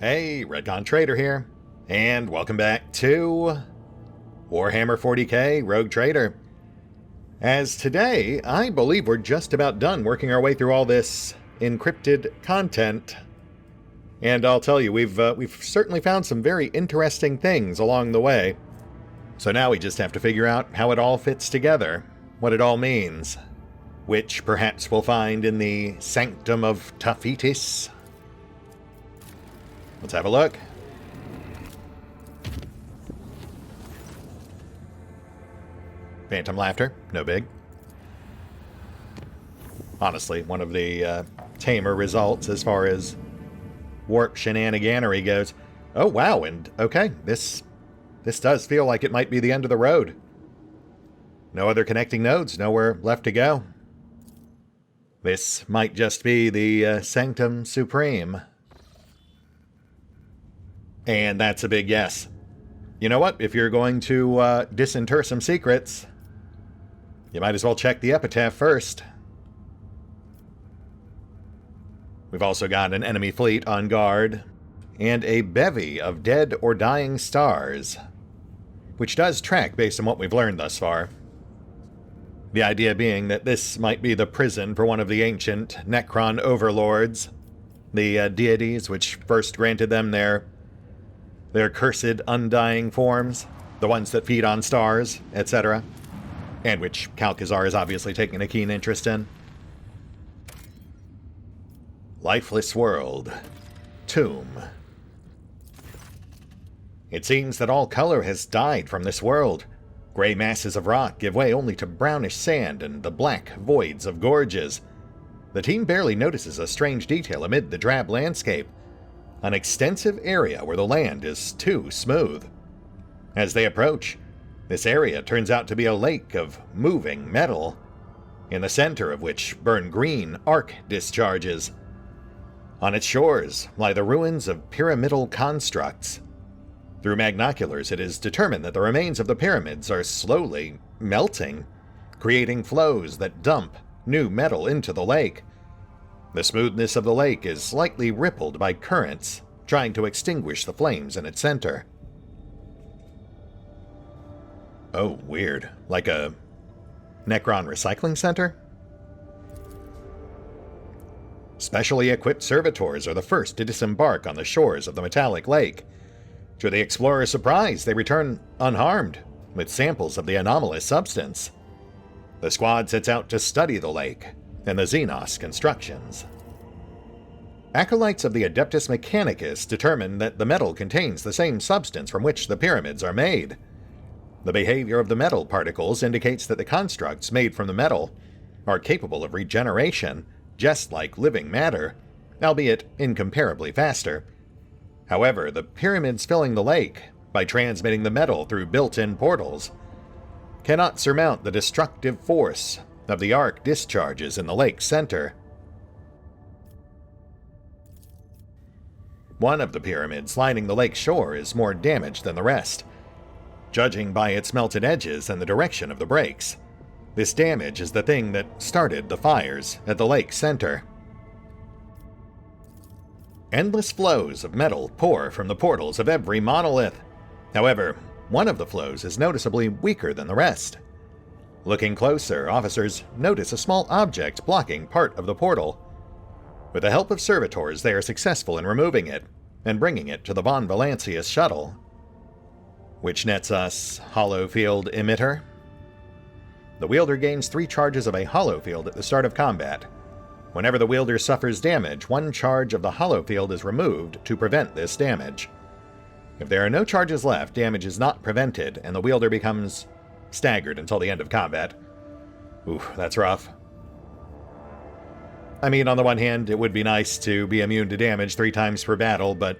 Hey, RetconRaider here, and welcome back to Warhammer 40k Rogue Trader. As today, I believe we're just about done working our way through all this encrypted content. And I'll tell you, we've certainly found some very interesting things along the way. So now we just have to figure out how it all fits together, what it all means, which perhaps we'll find in the Sanctum of Taphitis. Let's have a look. Phantom laughter, no big. Honestly, one of the tamer results as far as warp shenaniganery goes. Oh wow, and okay, this does feel like it might be the end of the road. No other connecting nodes, nowhere left to go. This might just be the Sanctum Supreme. And that's a big yes. You know what? If you're going to disinter some secrets, you might as well check the epitaph first. We've also got an enemy fleet on guard, and a bevy of dead or dying stars, which does track based on what we've learned thus far. The idea being that this might be the prison for one of the ancient Necron overlords, the deities which first granted them their cursed undying forms, the ones that feed on stars, etc., and which Kalkazar is obviously taking a keen interest in. Lifeless world. Tomb. It seems that all color has died from this world. Gray masses of rock give way only to brownish sand and the black voids of gorges. The team barely notices a strange detail amid the drab landscape. An extensive area where the land is too smooth. As they approach, this area turns out to be a lake of moving metal, in the center of which burn green arc discharges. On its shores lie the ruins of pyramidal constructs. Through magnoculars, it is determined that the remains of the pyramids are slowly melting, creating flows that dump new metal into the lake. The smoothness of the lake is slightly rippled by currents, trying to extinguish the flames in its center. Oh, weird. Like a Necron recycling center? Specially equipped servitors are the first to disembark on the shores of the metallic lake. To the explorer's surprise, they return unharmed, with samples of the anomalous substance. The squad sets out to study the lake and the Xenos constructions. Acolytes of the Adeptus Mechanicus determine that the metal contains the same substance from which the pyramids are made. The behavior of the metal particles indicates that the constructs made from the metal are capable of regeneration, just like living matter, albeit incomparably faster. However, the pyramids filling the lake, by transmitting the metal through built-in portals, cannot surmount the destructive force of the arc discharges in the lake's center. One of the pyramids lining the lake shore is more damaged than the rest. Judging by its melted edges and the direction of the breaks, this damage is the thing that started the fires at the lake's center. Endless flows of metal pour from the portals of every monolith. However, one of the flows is noticeably weaker than the rest. Looking closer, officers notice a small object blocking part of the portal. With the help of servitors, they are successful in removing it and bringing it to the Von Valancius shuttle, which nets us hollow field emitter. The wielder gains 3 charges of a hollow field at the start of combat. Whenever the wielder suffers damage, 1 charge of the hollow field is removed to prevent this damage. If there are no charges left, damage is not prevented, and the wielder becomes staggered until the end of combat. Oof, that's rough. I mean, on the one hand, it would be nice to be immune to damage 3 times per battle, but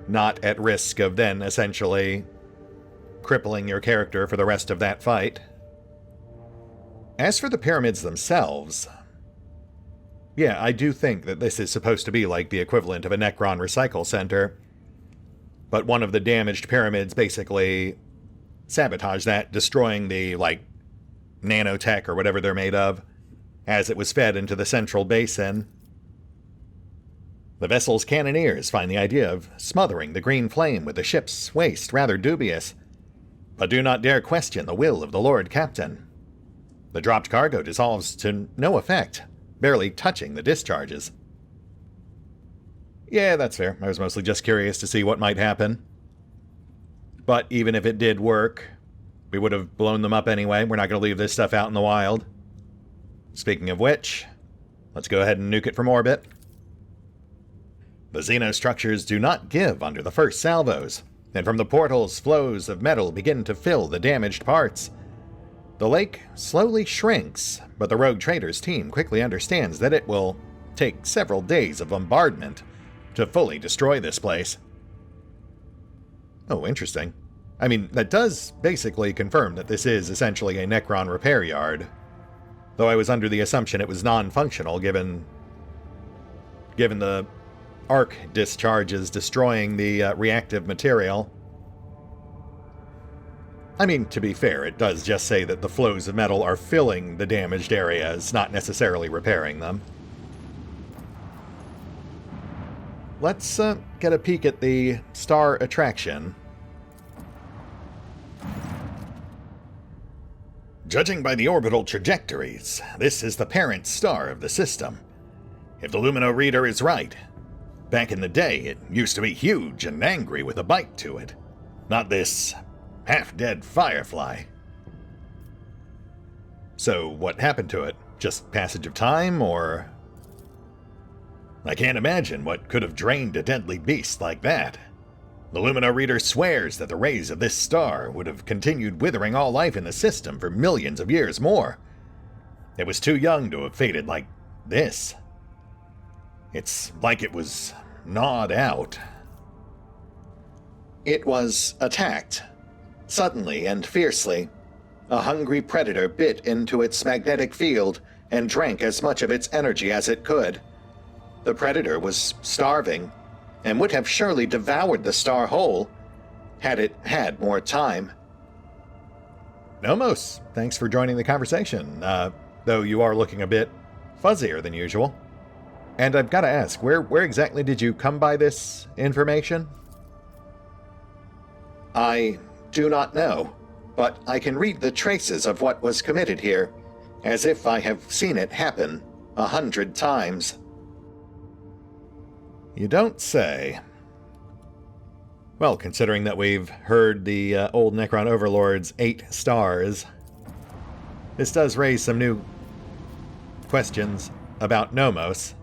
not at risk of then essentially crippling your character for the rest of that fight. As for the pyramids themselves, yeah, I do think that this is supposed to be like the equivalent of a Necron recycle center, but one of the damaged pyramids basically sabotaged that, destroying the, nanotech or whatever they're made of, as it was fed into the central basin. The vessel's cannoneers find the idea of smothering the green flame with the ship's waste rather dubious, but do not dare question the will of the Lord Captain. The dropped cargo dissolves to no effect, barely touching the discharges. Yeah, that's fair. I was mostly just curious to see what might happen. But even if it did work, we would have blown them up anyway. We're not going to leave this stuff out in the wild. Speaking of which, let's go ahead and nuke it from orbit. The xenostructures do not give under the first salvos, and from the portals, flows of metal begin to fill the damaged parts. The lake slowly shrinks, but the rogue trader's team quickly understands that it will take several days of bombardment to fully destroy this place. Oh, interesting. I mean, that does basically confirm that this is essentially a Necron repair yard, though I was under the assumption it was non-functional given the arc discharges destroying the reactive material. I mean, to be fair, it does just say that the flows of metal are filling the damaged areas, not necessarily repairing them. Let's get a peek at the star attraction. Judging by the orbital trajectories, this is the parent star of the system. If the Lumino reader is right, back in the day it used to be huge and angry with a bite to it. Not this half-dead firefly. So what happened to it? Just passage of time, or... I can't imagine what could have drained a deadly beast like that. The Lumino reader swears that the rays of this star would have continued withering all life in the system for millions of years more. It was too young to have faded like this. It's like it was gnawed out. It was attacked. Suddenly and fiercely. A hungry predator bit into its magnetic field and drank as much of its energy as it could. The predator was starving, and would have surely devoured the star whole, had it had more time. Nomos, thanks for joining the conversation, though you are looking a bit fuzzier than usual. And I've got to ask, where exactly did you come by this information? I do not know, but I can read the traces of what was committed here, as if I have seen it happen 100 times. You don't say. Well, considering that we've heard the old Necron Overlord's 8 stars, this does raise some new questions about Nomos.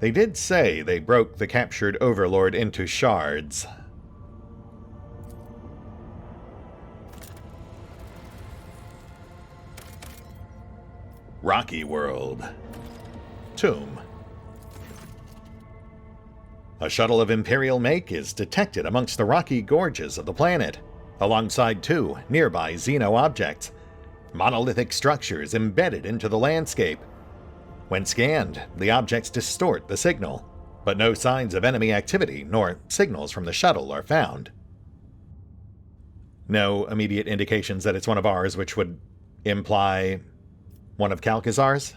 They did say they broke the captured Overlord into shards. Rocky World. Tomb. A shuttle of Imperial make is detected amongst the rocky gorges of the planet, alongside 2 nearby Xeno objects, monolithic structures embedded into the landscape. When scanned, the objects distort the signal, but no signs of enemy activity nor signals from the shuttle are found. No immediate indications that it's one of ours, which would imply one of Calcazar's.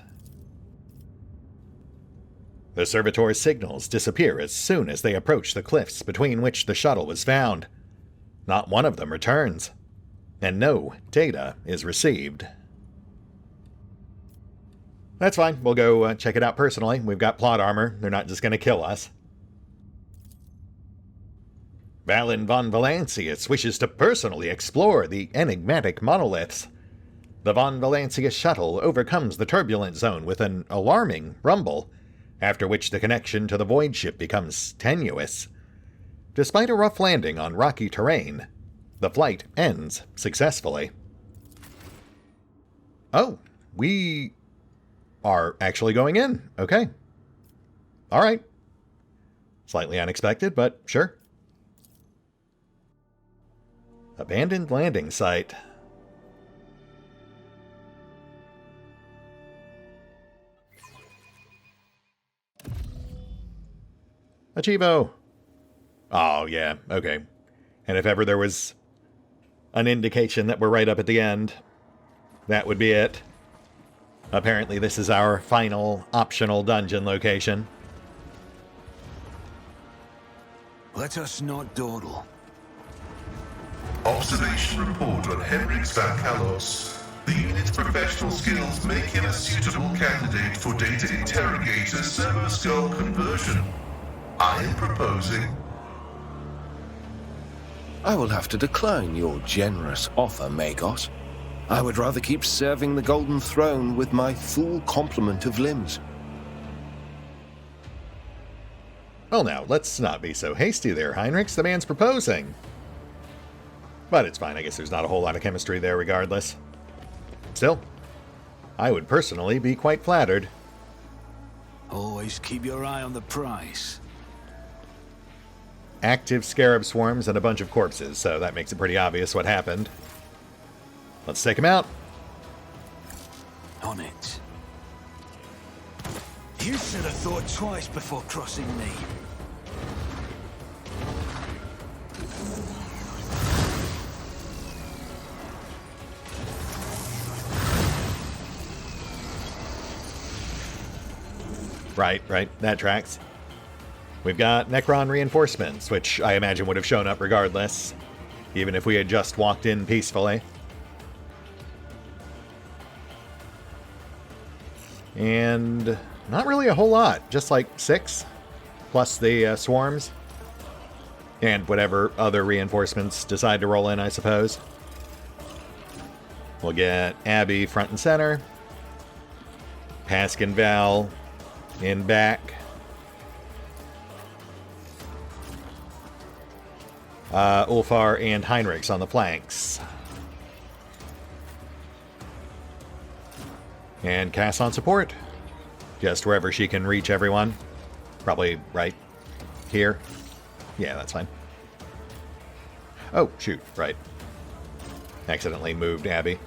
The servitor's signals disappear as soon as they approach the cliffs between which the shuttle was found. Not one of them returns, and no data is received. That's fine, we'll go check it out personally. We've got plot armor, they're not just going to kill us. Valin von Valancius wishes to personally explore the enigmatic monoliths. The von Valancius shuttle overcomes the turbulent zone with an alarming rumble, after which the connection to the void ship becomes tenuous. Despite a rough landing on rocky terrain, the flight ends successfully. Oh, we are actually going in. Okay. Alright. Slightly unexpected, but sure. Abandoned landing site. Achievo! Oh, yeah, okay. And if ever there was an indication that we're right up at the end, that would be it. Apparently this is our final optional dungeon location. Let us not dawdle. Observation report on Henrik's Abalos. The unit's professional skills make him a suitable candidate for data interrogator server skull conversion. I am proposing... I will have to decline your generous offer, Magos. I would rather keep serving the Golden Throne with my full complement of limbs. Well now, let's not be so hasty there, Heinrichs. The man's proposing. But it's fine, I guess there's not a whole lot of chemistry there regardless. Still, I would personally be quite flattered. Always keep your eye on the price. Active scarab swarms and a bunch of corpses, so that makes it pretty obvious what happened. Let's take him out. On it. You should have thought twice before crossing me. Right, that tracks. We've got Necron reinforcements, which I imagine would have shown up regardless, even if we had just walked in peacefully. And not really a whole lot, just like 6, plus the swarms. And whatever other reinforcements decide to roll in, I suppose. We'll get Abby front and center. Paskin Val in back. Ulfar and Heinrichs on the flanks. And Cass on support. Just wherever she can reach everyone. Probably right here. Yeah, that's fine. Oh, shoot, right. Accidentally moved Abby.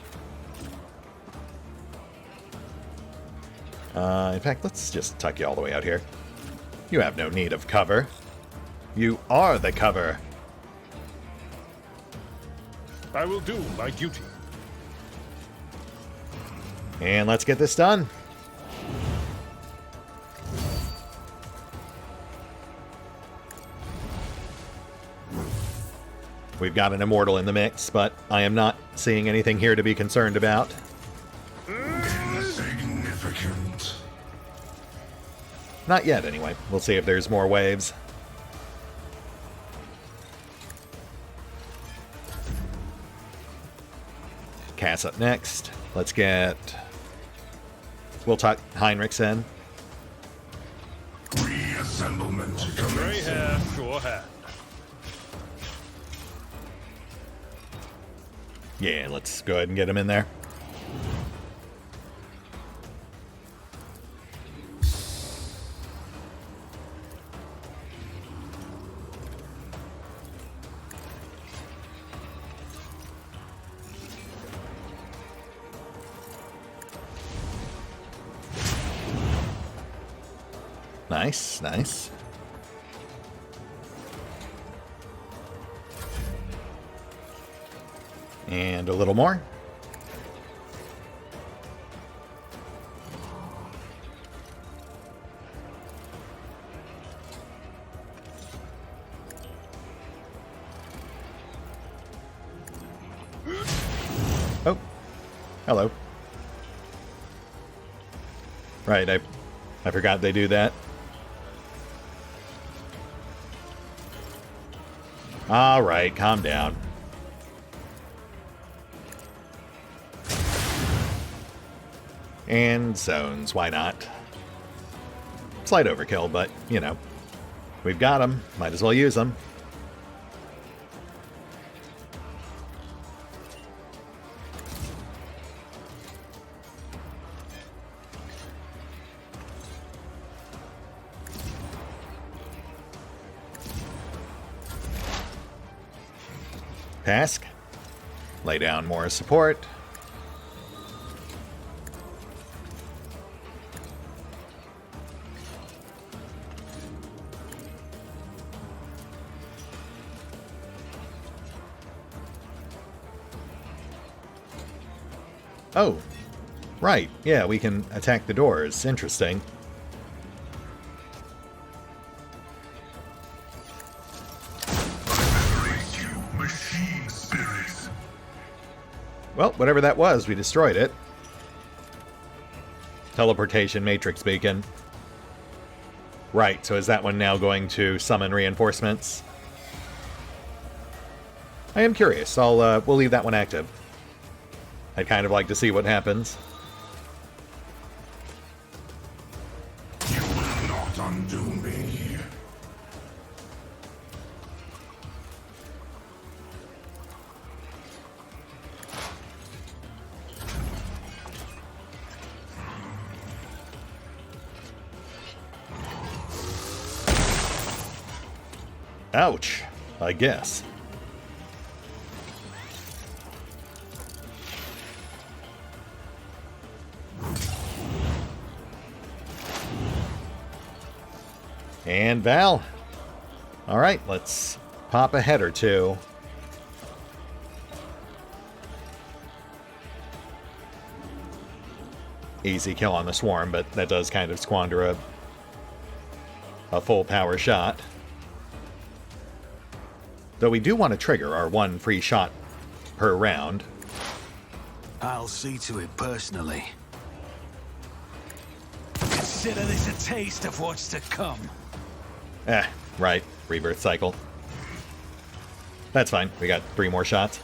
In fact, let's just tuck you all the way out here. You have no need of cover. You are the cover. I will do my duty. And let's get this done. We've got an immortal in the mix, but I am not seeing anything here to be concerned about. Insignificant. Not yet, anyway. We'll see if there's more waves. Cass up next. Let's get... We'll tuck Heinrichs in. Reassemblement Gray commencing. hair, sure hand. Yeah, let's go ahead and get him in there. Nice, nice. And a little more. Oh, hello. Right, I forgot they do that. All right, calm down. And zones, why not? Slight overkill, but, you know, we've got them. Might as well use them. Task. Lay down more support. Oh, Right, yeah, we can attack the doors. Interesting. Machine spirit. Well, whatever that was, we destroyed it. Teleportation matrix beacon. Right, so is that one now going to summon reinforcements? I am curious. We'll leave that one active. I'd kind of like to see what happens. You will not undo me. Ouch, I guess. And Val. All right, let's pop a head or two. Easy kill on the swarm, but that does kind of squander a full power shot. Though we do want to trigger our one free shot per round. I'll see to it personally. Consider this a taste of what's to come. Right. Rebirth cycle. That's fine. We got 3 more shots.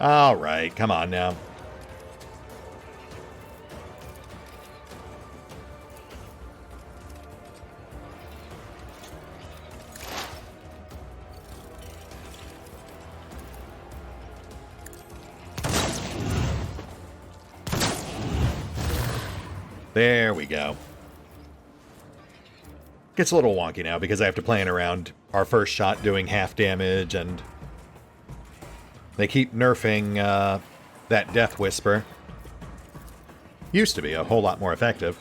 All right. Come on now. There we go. Gets a little wonky now because I have to plan around our first shot doing half damage, and they keep nerfing that Death Whisper. Used to be a whole lot more effective.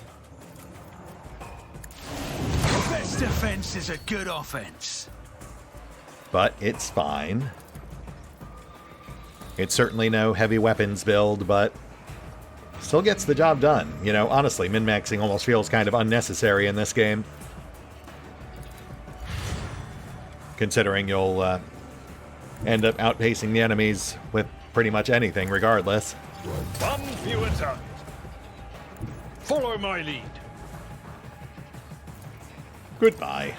Best defense is a good offense. But it's fine. It's certainly no heavy weapons build, but still gets the job done. You know, honestly, min-maxing almost feels kind of unnecessary in this game. Considering you'll end up outpacing the enemies with pretty much anything regardless. One view at a time. Follow my lead. Goodbye.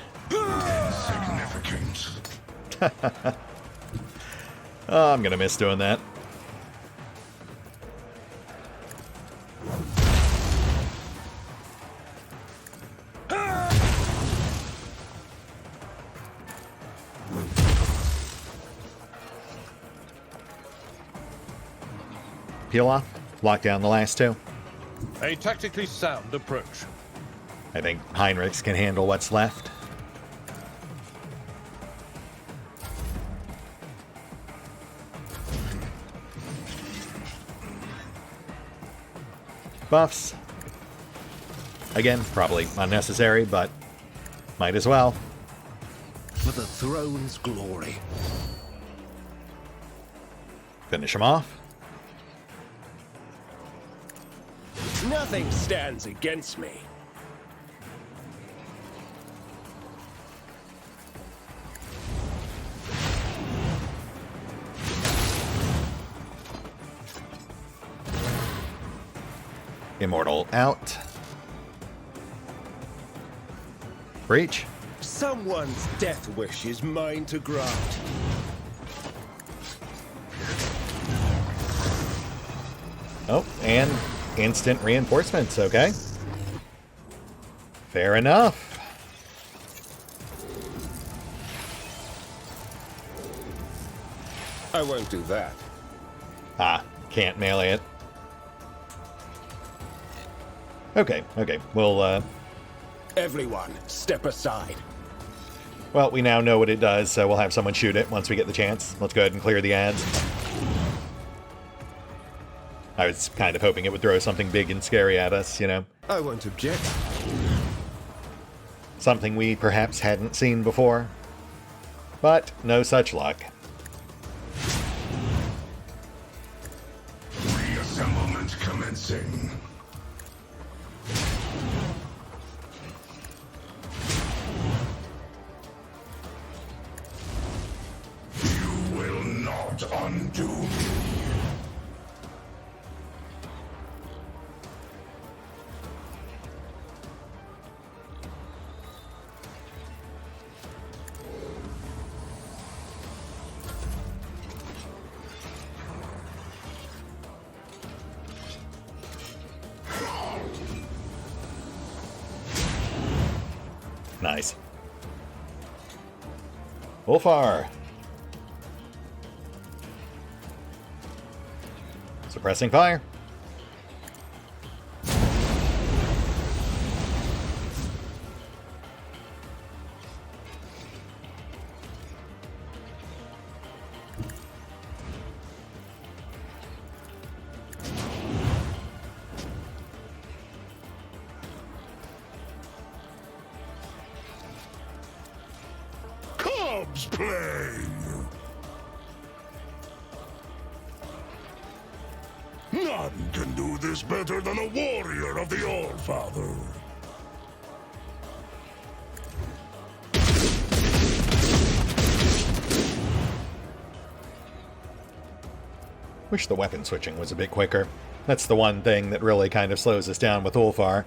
Significant. Oh, I'm gonna miss doing that. Peel off, lock down the last 2. A tactically sound approach. I think Heinrichs can handle what's left. Buffs. Again, probably unnecessary, but might as well. For the throne's glory. Finish him off. Nothing stands against me. Immortal out. Breach. Someone's death wish is mine to grant. Oh, and instant reinforcements, okay. Fair enough. I won't do that. Ah, can't melee it. Okay, we'll, Everyone, step aside. well, we now know what it does, so we'll have someone shoot it once we get the chance. Let's go ahead and clear the ads. I was kind of hoping it would throw something big and scary at us, you know. I won't object. Something we perhaps hadn't seen before. But no such luck. Reassemblement commencing. You will not undo me. Nice. Ulfar. Suppressing fire. Play. None can do this better than a warrior of the All-Father. Wish the weapon switching was a bit quicker. That's the one thing that really kind of slows us down with Ulfar.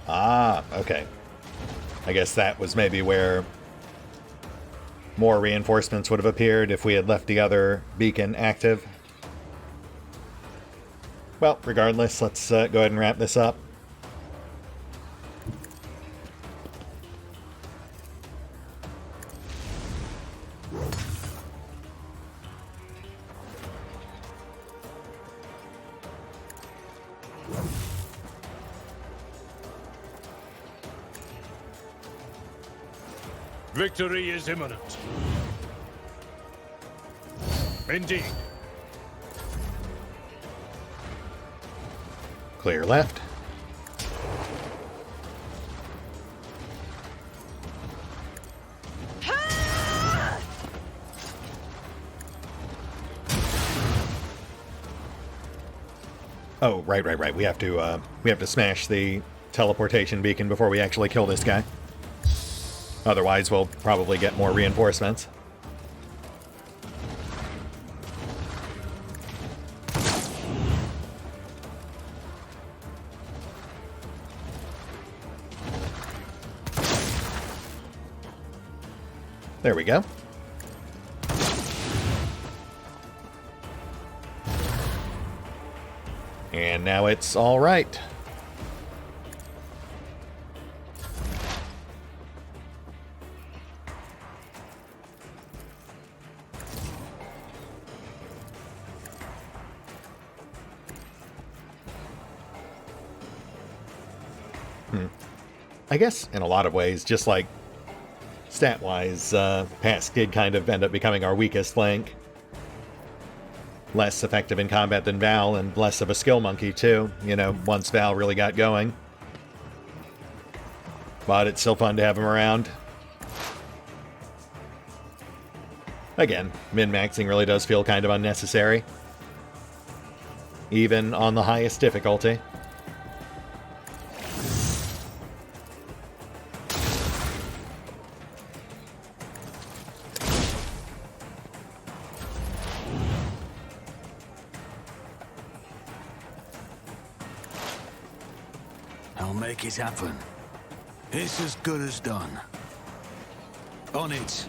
Ah, okay. I guess that was maybe where more reinforcements would have appeared if we had left the other beacon active. Well, regardless, let's go ahead and wrap this up. Victory is imminent. Indeed. Clear left. Oh, right. We have to smash the teleportation beacon before we actually kill this guy. Otherwise, we'll probably get more reinforcements. There we go. And now it's all right. I guess in a lot of ways, just like stat-wise, Pass did kind of end up becoming our weakest link. Less effective in combat than Val, and less of a skill monkey too, you know, once Val really got going. But it's still fun to have him around. Again, min-maxing really does feel kind of unnecessary. Even on the highest difficulty. Make it happen. It's as good as done. On it.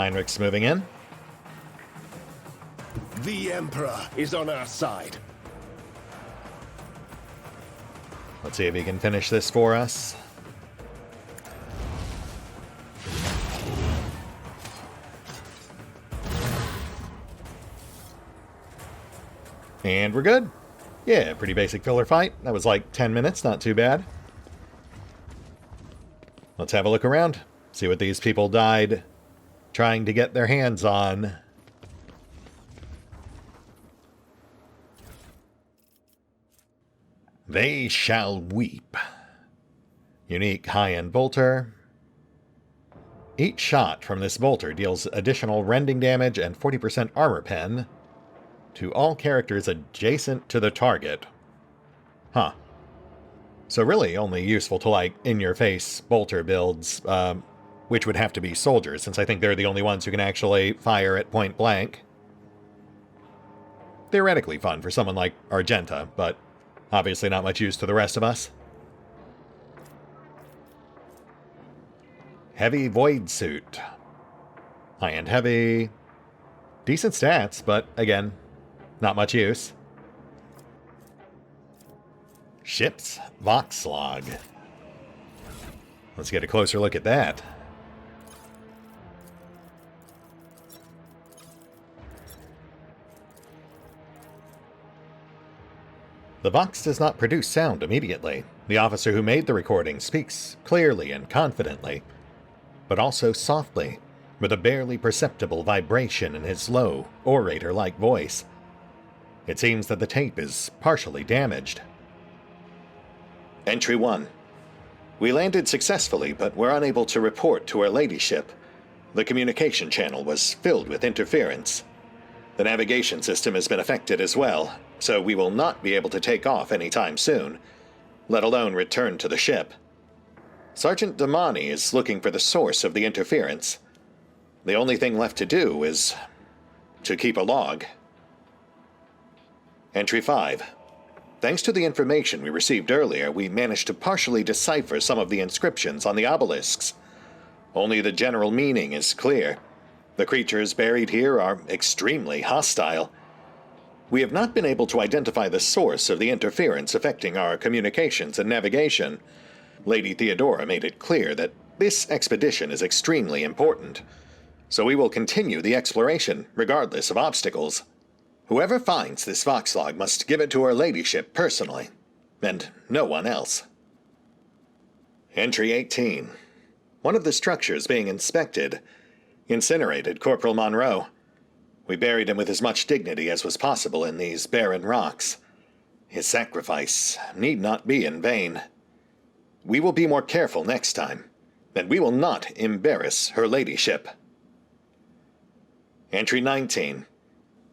Heinrich's moving in. The Emperor is on our side. Let's see if he can finish this for us. And we're good. Yeah, pretty basic filler fight. That was like 10 minutes, not too bad. Let's have a look around. See what these people died trying to get their hands on. They shall weep. Unique high-end bolter. Each shot from this bolter deals additional rending damage and 40% armor pen to all characters adjacent to the target. Huh. So really only useful to, like, in-your-face bolter builds, which would have to be soldiers, since I think they're the only ones who can actually fire at point blank. Theoretically fun for someone like Argenta, but obviously not much use to the rest of us. Heavy Void Suit. High-end heavy. Decent stats, but again, not much use. Ship's Voxlog. Let's get a closer look at that. The Vox does not produce sound immediately. The officer who made the recording speaks clearly and confidently, but also softly, with a barely perceptible vibration in his low, orator-like voice. It seems that the tape is partially damaged. Entry 1. We landed successfully, but were unable to report to Her Ladyship. The communication channel was filled with interference. The navigation system has been affected as well, so we will not be able to take off anytime soon, let alone return to the ship. Sergeant Damani is looking for the source of the interference. The only thing left to do is to keep a log. Entry 5. Thanks to the information we received earlier, we managed to partially decipher some of the inscriptions on the obelisks. Only the general meaning is clear. The creatures buried here are extremely hostile. We have not been able to identify the source of the interference affecting our communications and navigation. Lady Theodora made it clear that this expedition is extremely important, so we will continue the exploration regardless of obstacles. Whoever finds this Voxlog must give it to Her Ladyship personally, and no one else. Entry 18. One of the structures being inspected incinerated Corporal Monroe. We buried him with as much dignity as was possible in these barren rocks. His sacrifice need not be in vain. We will be more careful next time, and we will not embarrass Her Ladyship. Entry 19.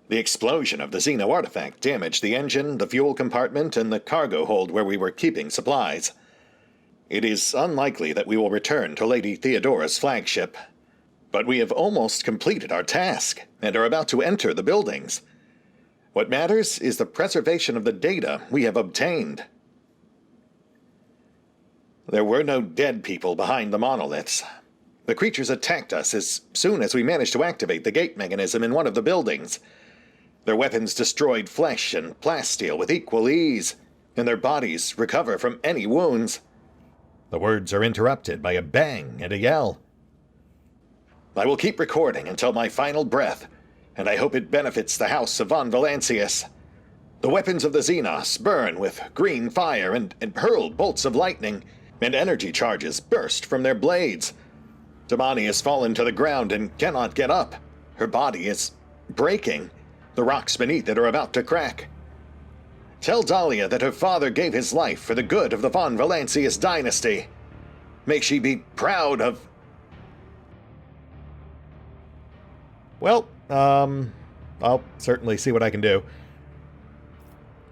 The explosion of the Xeno artifact damaged the engine, the fuel compartment, and the cargo hold where we were keeping supplies. It is unlikely that we will return to Lady Theodora's flagship, but we have almost completed our task and are about to enter the buildings. What matters is the preservation of the data we have obtained. There were no dead people behind the monoliths. The creatures attacked us as soon as we managed to activate the gate mechanism in one of the buildings. Their weapons destroyed flesh and plasteel with equal ease, and their bodies recover from any wounds. The words are interrupted by a bang and a yell. I will keep recording until my final breath, and I hope it benefits the House of Von Valancius. The weapons of the Xenos burn with green fire and hurl bolts of lightning, and energy charges burst from their blades. Damani has fallen to the ground and cannot get up. Her body is breaking. The rocks beneath it are about to crack. Tell Dahlia that her father gave his life for the good of the Von Valancius dynasty. May she be proud of... Well, I'll certainly see what I can do.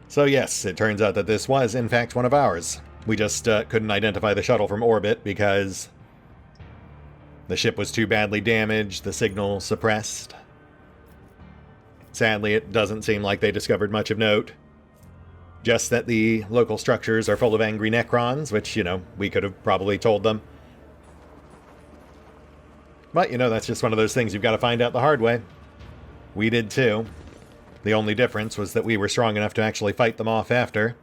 So yes, it turns out that this was in fact one of ours. We just couldn't identify the shuttle from orbit because the ship was too badly damaged, the signal suppressed. Sadly, it doesn't seem like they discovered much of note. Just that the local structures are full of angry Necrons, which, you know, we could have probably told them. But, you know, that's just one of those things you've got to find out the hard way. We did too. The only difference was that we were strong enough to actually fight them off after.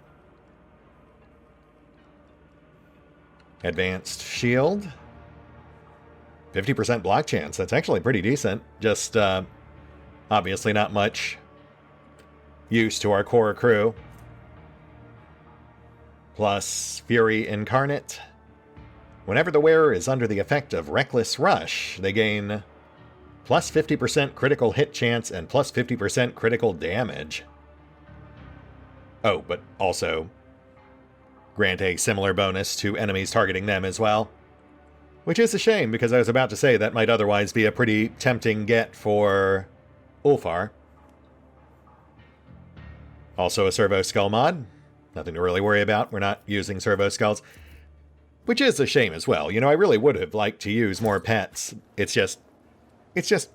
Advanced shield. 50% block chance. That's actually pretty decent. Just, obviously not much use to our core crew. Plus Fury Incarnate. Whenever the wearer is under the effect of Reckless Rush, they gain plus 50% critical hit chance and plus 50% critical damage. Oh, but also grant a similar bonus to enemies targeting them as well. Which is a shame, because I was about to say that might otherwise be a pretty tempting get for Ulfar. Also a Servo Skull mod. Nothing to really worry about. We're not using Servo Skulls. Which is a shame as well. You know, I really would have liked to use more pets. It's just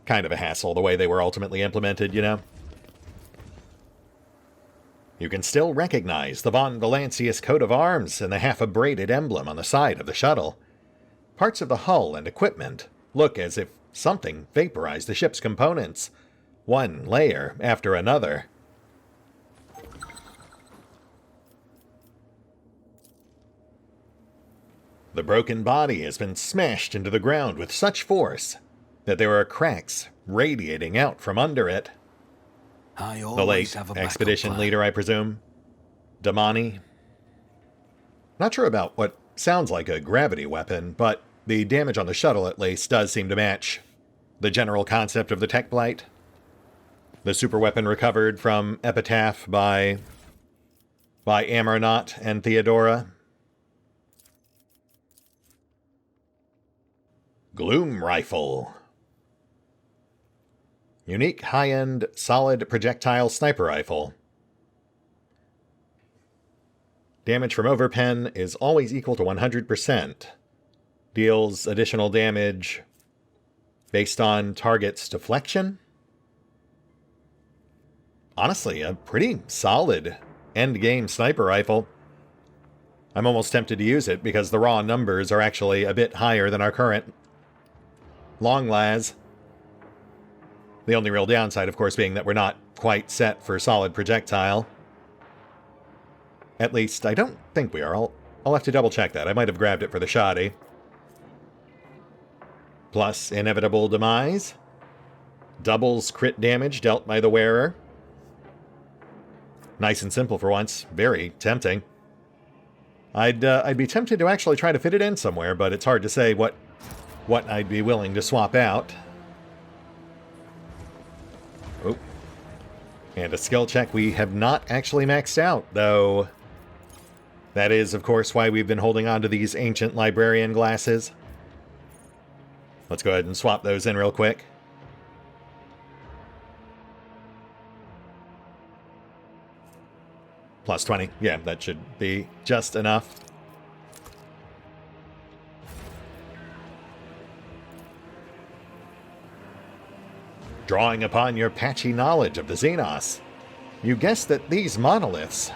kind of a hassle the way they were ultimately implemented, you know? You can still recognize the Von Valancius coat of arms and the half-abraded emblem on the side of the shuttle. Parts of the hull and equipment look as if something vaporized the ship's components, one layer after another. The broken body has been smashed into the ground with such force that there are cracks radiating out from under it. The late expedition leader, I presume. Damani. Not sure about what sounds like a gravity weapon, but the damage on the shuttle, at least, does seem to match the general concept of the tech blight. The superweapon recovered from Epitaph by Amarnaut and Theodora. Gloom Rifle. Unique high-end solid projectile sniper rifle. Damage from overpen is always equal to 100%. Deals additional damage based on target's deflection. Honestly, a pretty solid endgame sniper rifle. I'm almost tempted to use it because the raw numbers are actually a bit higher than our current long las. The only real downside, of course, being that we're not quite set for solid projectile. At least, I don't think we are. I'll have to double check that. I might have grabbed it for the shoddy. Plus Inevitable Demise. Doubles crit damage dealt by the wearer. Nice and simple for once. Very tempting. I'd be tempted to actually try to fit it in somewhere, but it's hard to say what I'd be willing to swap out. Oh. And a skill check we have not actually maxed out, though. That is, of course, why we've been holding on to these ancient librarian glasses. Let's go ahead and swap those in real quick. Plus 20. Yeah, that should be just enough. Drawing upon your patchy knowledge of the Xenos, you guess that these monoliths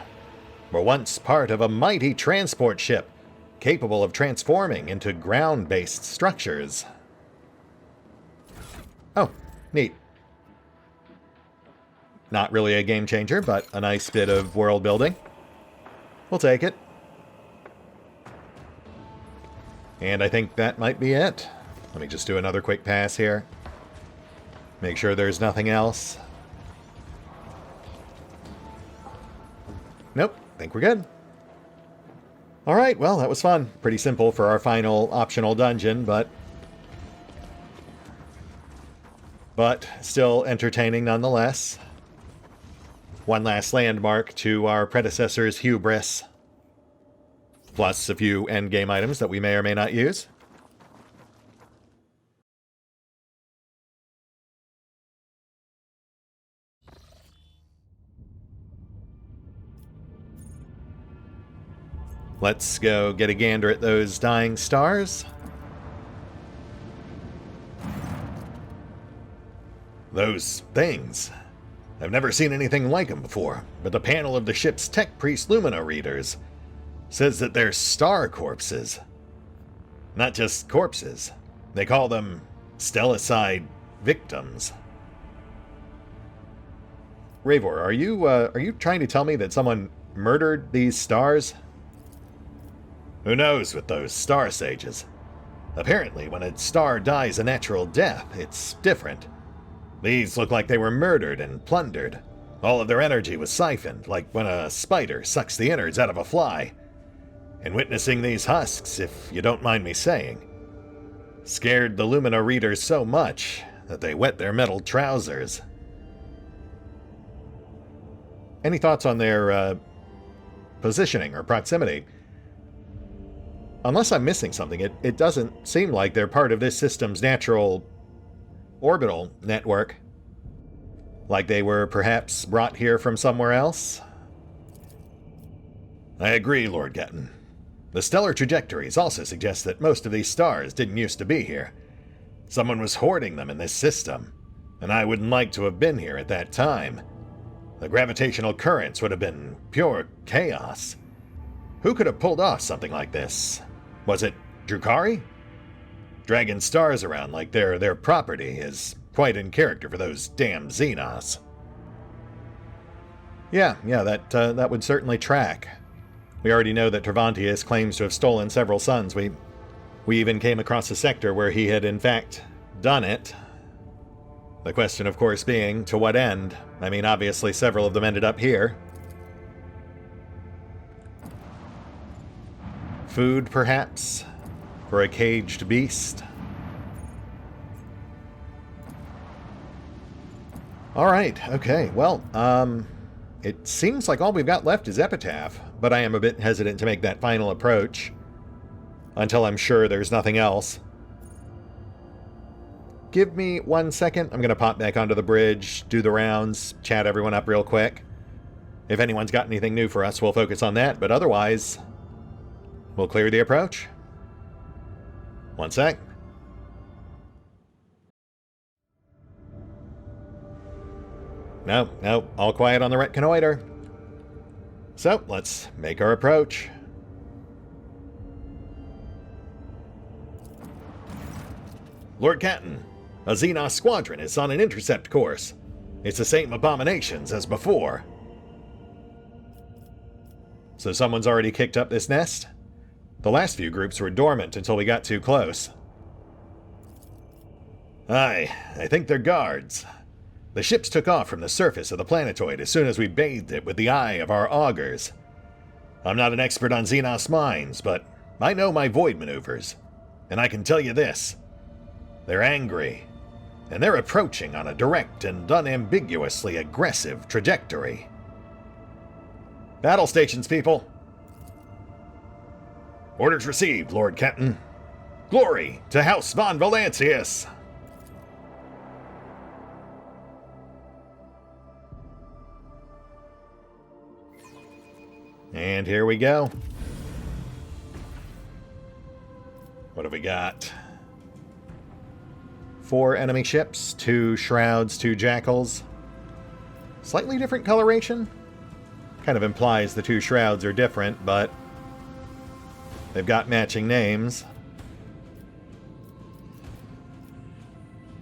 were once part of a mighty transport ship capable of transforming into ground-based structures. Oh, neat. Not really a game changer, but a nice bit of world building. We'll take it. And I think that might be it. Let me just do another quick pass here. Make sure there's nothing else. Nope, think we're good. Alright, well, that was fun. Pretty simple for our final optional dungeon, but still entertaining nonetheless. One last landmark to our predecessor's hubris. Plus a few endgame items that we may or may not use. Let's go get a gander at those dying stars. Those things. I've never seen anything like them before, but the panel of the ship's Tech Priest Lumina readers says that they're star corpses. Not just corpses. They call them Stellicide victims. Ravor, are you trying to tell me that someone murdered these stars? Who knows with those star sages? Apparently, when a star dies a natural death, it's different. These look like they were murdered and plundered. All of their energy was siphoned, like when a spider sucks the innards out of a fly. And witnessing these husks, if you don't mind me saying, scared the Lumina readers so much that they wet their metal trousers. Any thoughts on their positioning or proximity? Unless I'm missing something, it doesn't seem like they're part of this system's natural orbital network. Like they were perhaps brought here from somewhere else? I agree, Lord Getton. The stellar trajectories also suggest that most of these stars didn't used to be here. Someone was hoarding them in this system, and I wouldn't like to have been here at that time. The gravitational currents would have been pure chaos. Who could have pulled off something like this? Was it Drukhari? Dragging stars around like they're their property is quite in character for those damn Xenos. Yeah, that would certainly track. We already know that Travantius claims to have stolen several suns. We even came across a sector where he had in fact done it. The question, of course, being, to what end? I mean, obviously several of them ended up here. Food, perhaps? For a caged beast? Alright, okay, well, it seems like all we've got left is Epitaph, but I am a bit hesitant to make that final approach until I'm sure there's nothing else. Give me 1 second. I'm going to pop back onto the bridge, do the rounds, chat everyone up real quick. If anyone's got anything new for us, we'll focus on that, but otherwise, we'll clear the approach. 1 sec. No, all quiet on the RetconRaider. So, let's make our approach. Lord Catton, a Xenos squadron is on an intercept course. It's the same abominations as before. So someone's already kicked up this nest? The last few groups were dormant until we got too close. Aye, I think they're guards. The ships took off from the surface of the planetoid as soon as we bathed it with the eye of our augurs. I'm not an expert on Xenos mines, but I know my void maneuvers. And I can tell you this. They're angry. And they're approaching on a direct and unambiguously aggressive trajectory. Battle stations, people. Orders received, Lord Kenton. Glory to House von Valancius! And here we go. What have we got? 4 enemy ships, 2 shrouds, 2 jackals. Slightly different coloration. Kind of implies the 2 shrouds are different, but they've got matching names.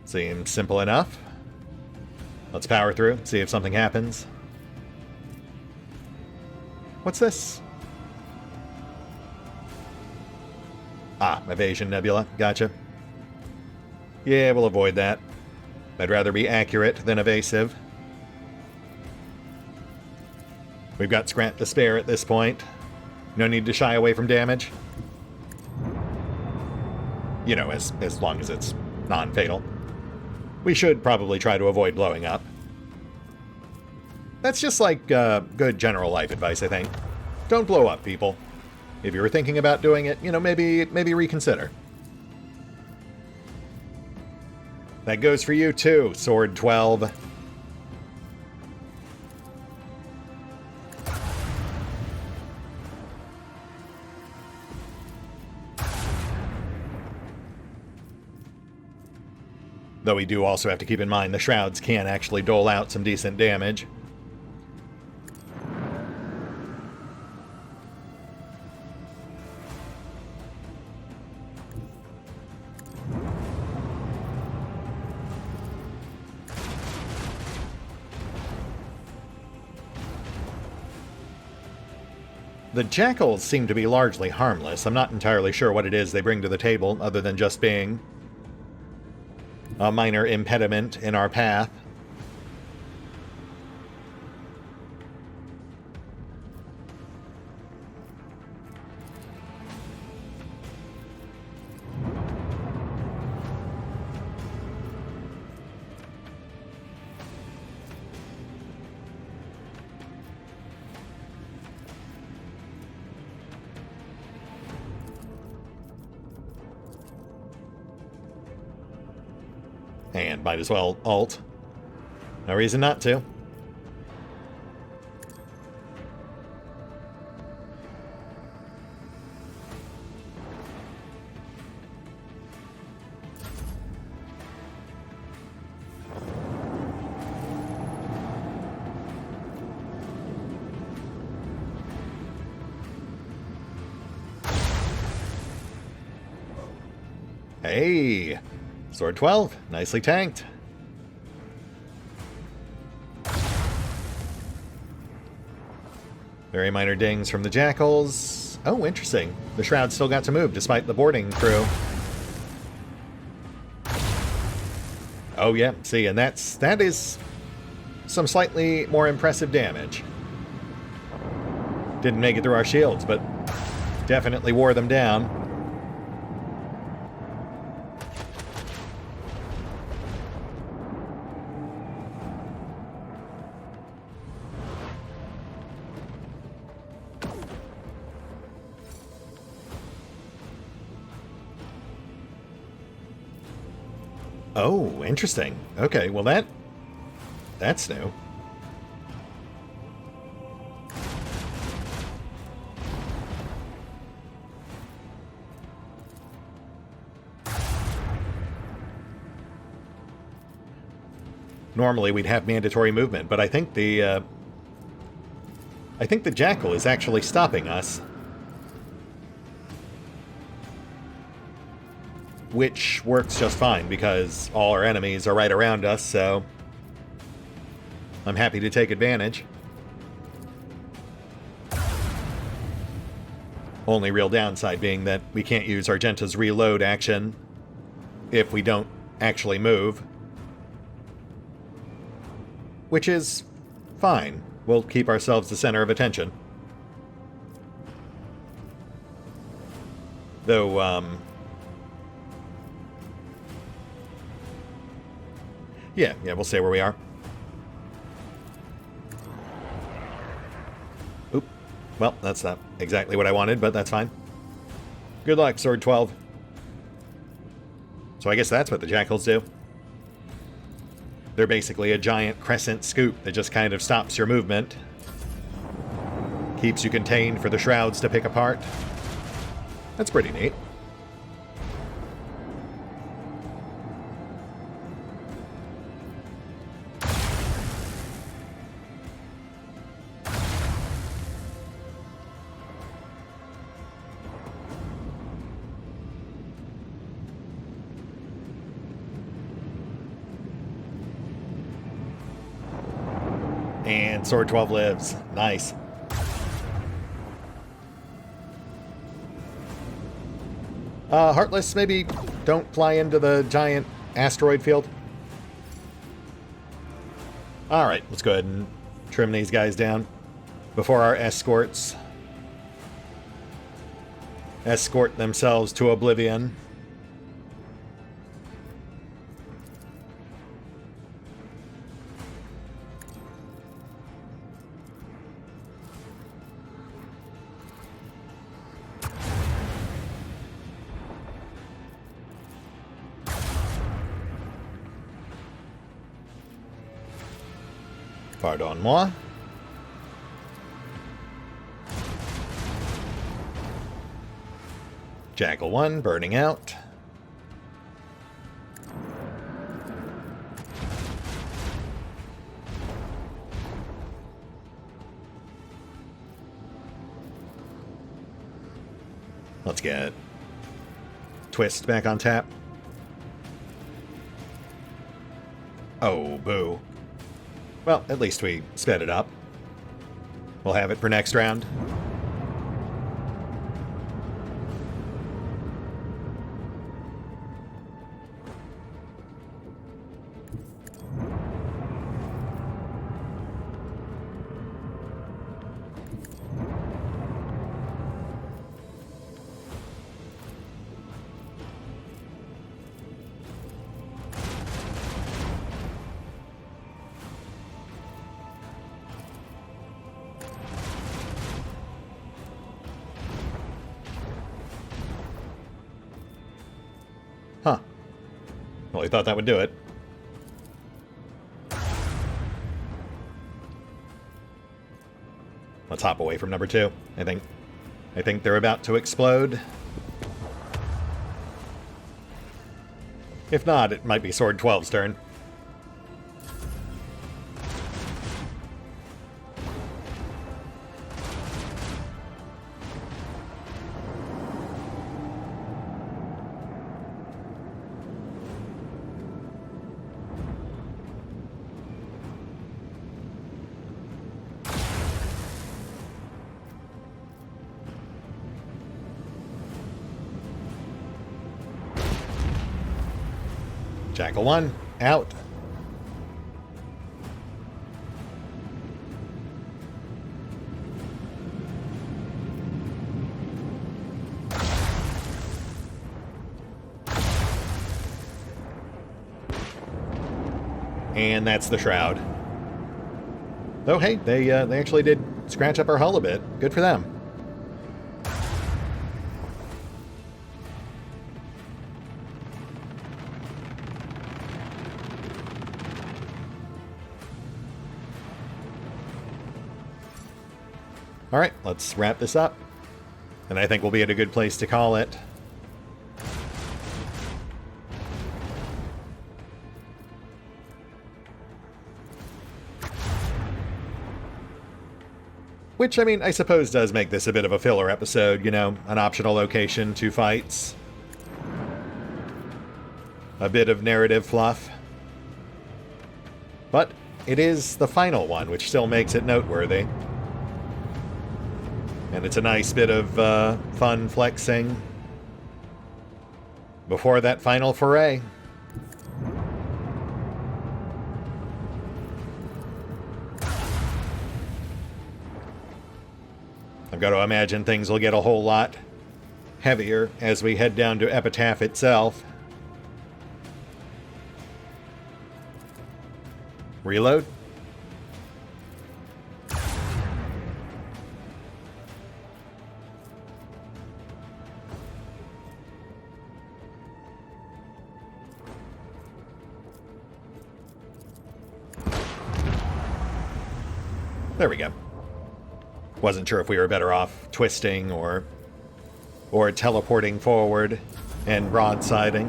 Seems simple enough. Let's power through, see if something happens. What's this? Ah, Evasion Nebula. Gotcha. Yeah, we'll avoid that. I'd rather be accurate than evasive. We've got Scrant to spare at this point. No need to shy away from damage. You know, as long as it's non-fatal. We should probably try to avoid blowing up. That's just like good general life advice, I think. Don't blow up, people. If you were thinking about doing it, you know, maybe reconsider. That goes for you too, Sword 12. Though we do also have to keep in mind the shrouds can actually dole out some decent damage. The jackals seem to be largely harmless. I'm not entirely sure what it is they bring to the table, other than just being a minor impediment in our path. And might as well alt. No reason not to. Hey! Sword 12, nicely tanked. Very minor dings from the jackals. Oh, interesting. The shroud still got to move despite the boarding crew. Oh yeah, see, and that is some slightly more impressive damage. Didn't make it through our shields, but definitely wore them down. Oh, interesting. Okay, well that's new. Normally we'd have mandatory movement, but I think the jackal is actually stopping us. Which works just fine, because all our enemies are right around us, so I'm happy to take advantage. Only real downside being that we can't use Argenta's reload action if we don't actually move. Which is fine. We'll keep ourselves the center of attention. Though, Yeah, we'll stay where we are. Oop. Well, that's not exactly what I wanted, but that's fine. Good luck, Sword 12. So I guess that's what the jackals do. They're basically a giant crescent scoop that just kind of stops your movement. Keeps you contained for the shrouds to pick apart. That's pretty neat. And Sword 12 lives. Nice. Heartless, maybe don't fly into the giant asteroid field. Alright, let's go ahead and trim these guys down before our escorts escort themselves to oblivion. Pardon-moi. Jackal 1 burning out. Let's get Twist back on tap. Oh, boo. Well, at least we sped it up. We'll have it for next round. Well, I thought that would do it. Let's hop away from number 2. I think they're about to explode. If not, it might be Sword 12's turn. Jackal 1, out. And that's the Shroud. Though, hey, they actually did scratch up our hull a bit. Good for them. Alright, let's wrap this up. And I think we'll be at a good place to call it. Which, I mean, I suppose does make this a bit of a filler episode, you know, an optional location, 2 fights. A bit of narrative fluff. But it is the final one, which still makes it noteworthy. And it's a nice bit of fun flexing before that final foray. I've got to imagine things will get a whole lot heavier as we head down to Epitaph itself. Reload. There we go. Wasn't sure if we were better off twisting or teleporting forward and broadsiding.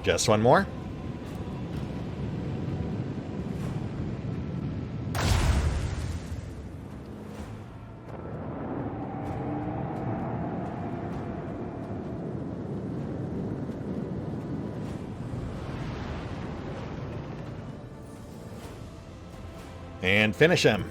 Just one more. And finish him.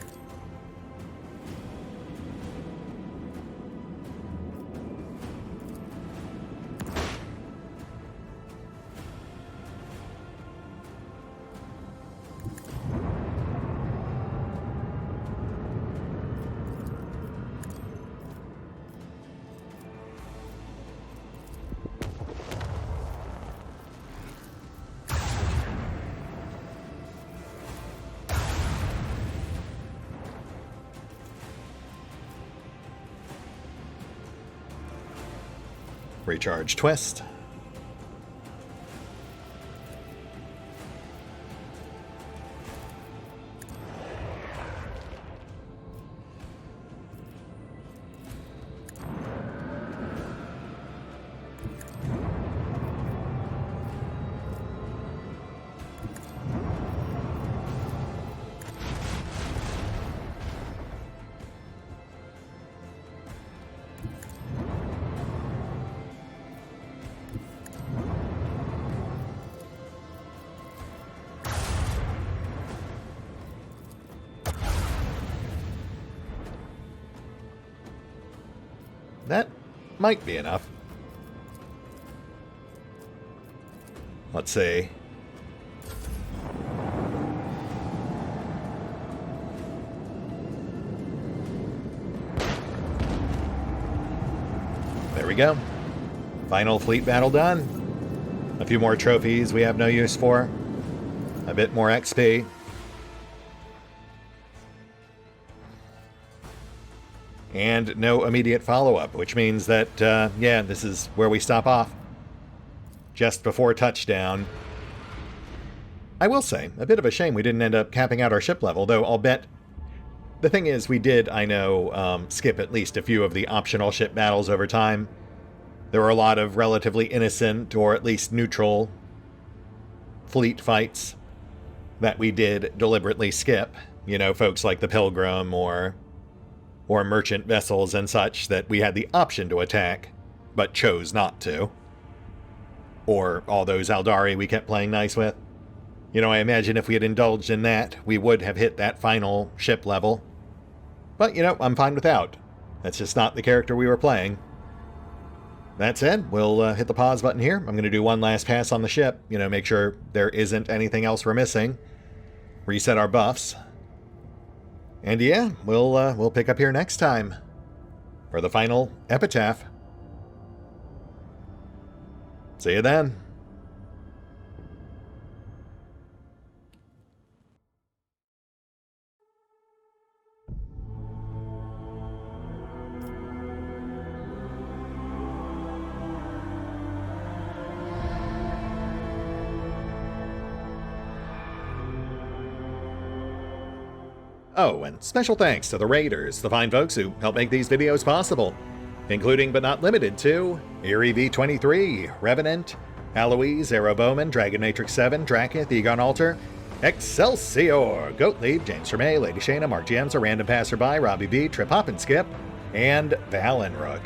Recharge twist. That might be enough. Let's see. There we go. Final fleet battle done. A few more trophies we have no use for. A bit more XP. And no immediate follow-up, which means that, yeah, this is where we stop off. Just before touchdown. I will say, a bit of a shame we didn't end up capping out our ship level, though I'll bet... The thing is, we did, I know, skip at least a few of the optional ship battles over time. There were a lot of relatively innocent, or at least neutral, fleet fights that we did deliberately skip. You know, folks like the Pilgrim, or merchant vessels and such that we had the option to attack, but chose not to. Or all those Aldari we kept playing nice with. You know, I imagine if we had indulged in that, we would have hit that final ship level. But, you know, I'm fine without. That's just not the character we were playing. That said, we'll hit the pause button here. I'm going to do one last pass on the ship, you know, make sure there isn't anything else we're missing. Reset our buffs. And yeah, we'll pick up here next time for the final epitaph. See you then. Oh, and special thanks to the Raiders, the fine folks who help make these videos possible, including but not limited to Eerie V23, Revenant, Alois, Bowman, Dragon Matrix 7, Drakiith, EgonAlter, Exsellsior, Gottlieb, James Trimmier, Lady Shayna, Mark Giemza, RandomPassrby, RobbyB, Triphoppenskip, and Valinrook.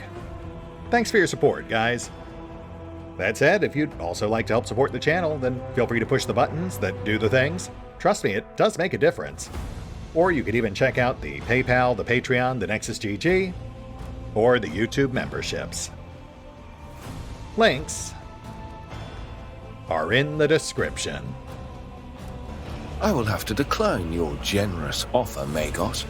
Thanks for your support, guys. That said, if you'd also like to help support the channel, then feel free to push the buttons that do the things. Trust me, it does make a difference. Or you could even check out the PayPal, the Patreon, the Nexus GG, or the YouTube memberships. Links are in the description. I will have to decline your generous offer, Magos.